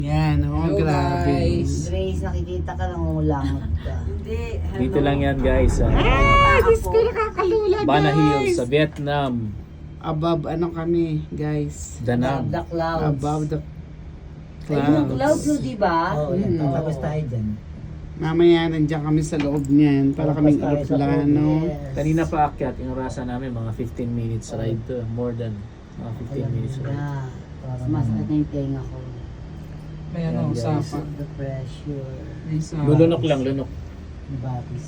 Yan, oh, Hello, grabe. guys. Grace, nakikita ka lang ulangot ka. Hindi. Dito lang yan guys. Ah, Diyos ko, nakakalula, Bana Hills guys. sa Vietnam. Above, ano kami, guys? Danang. The clouds. Above the Ay, yung clouds, clouds. di ba? Oo, yan. Tapos tayo dyan. Mamaya, nandiyan kami sa loob niyan. Para kaming aeroplano. Kanina pa akyat, yung rasa namin mga 15 minutes ride to. More than mga 15 minutes ride. Yeah. Mas masakit na yung tenga ko. May ano, Yan, guys. Because sapa. of the pressure. May sapa. Lulunok lang, lunok. May batis.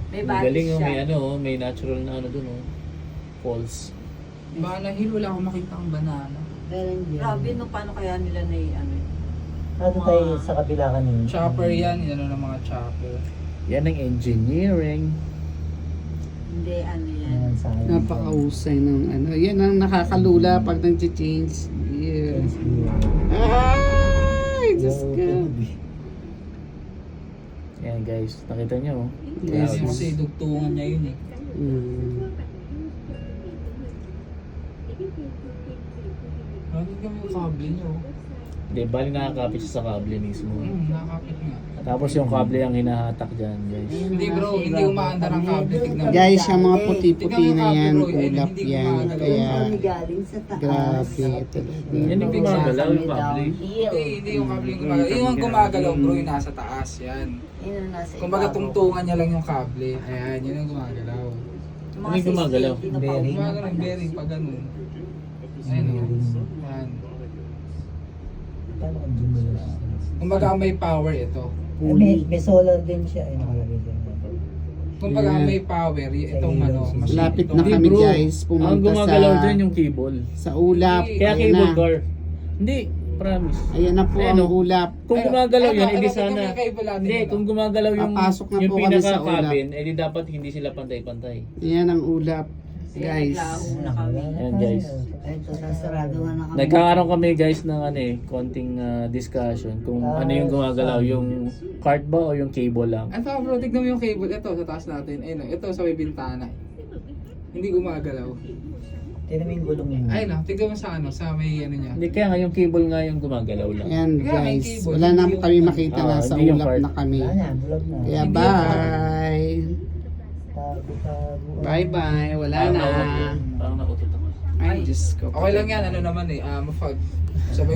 May Ang batis galing oh, siya. may ano, oh, may natural na ano dun oh. Falls. Bana Hill, wala akong makita ang banana. Meron din. Grabe, no, paano kaya nila na ano yun? Ano tayo sa kabila kanina? Chopper yan, yan ng mga chopper. Yan ang engineering. Hindi, ano yan. Yan sa akin. Napakausay ng ano. Yan ang nakakalula pag nag-change. Yeah. Ay, Diyos ko. Yan guys, nakita nyo oh. Yes. Yes. Kasi dugtungan niya yun eh. Bakit kami yung kable niyo? Hindi, bali nakakapit siya sa kable mismo. Nakakapit nga. Tapos yung kable ang hinahatak dyan guys. Hindi bro, hindi umaandar ang kable. Tignan mo. Guys, yung mga puti-puti Tignan mo na yung yan, copy, bro. ulap Hindi yan. gumagalaw. Kaya, Kami galing sa taas. grabe. Yan yung gumagalaw yung kable. Hindi yung kable yung gumagalaw. Yung gumagalaw bro, yung nasa taas. Yan. Kumbaga tungtungan niya lang yung kable. Ayan, yun yung gumagalaw. Ano yung gumagalaw? Bearing. Gumagalaw yung bearing pag ganun. Ayan o. Yan. Paano kung dumulo? Kumbaga may power ito. May solar din siya. Ay, nakalagay dyan. Kumbaga may power, itong ano, machine. Lapit itong- na kami bro. guys. Ang Pumunta gumagalaw sa dyan yung cable. sa ulap. Kaya Ayan cable na. car. Hindi, promise. Ayan na po Ayan, ang oh. ulap. Kung gumagalaw yan, edi ito sana. yung cable natin, Hindi, ano? kung gumagalaw yung, Papasok na yung po kami sa pinaka-cabin, edi dapat hindi sila pantay-pantay. Ayan ang ulap. Guys. Naglaho na kami. Ayan guys. Ito, sasarado nga na kami. Nagkakaroon kami guys ng ano eh, konting discussion kung ano yung gumagalaw, yung cart ba o yung cable lang. Ito bro, tignan mo yung cable. Ito, sa taas natin. Ayun, ito sa may bintana. Hindi gumagalaw. Tignan mo yung gulong niya. Ayun na, tignan mo sa ano, sa may ano niya. Hindi, kaya nga yung cable nga yung gumagalaw lang. Ayan Kaya may guys. cable, Wala na hindi po yung kami ano. makita na sa hindi yung ulap part. na kami. Wala na, bulag na. Kaya Hindi bye. Tago-tago. Bye-bye. Wala na. Parang nautot ako. Ay, Diyos ko. Okay lang yan, ano naman eh, mafag. Sabay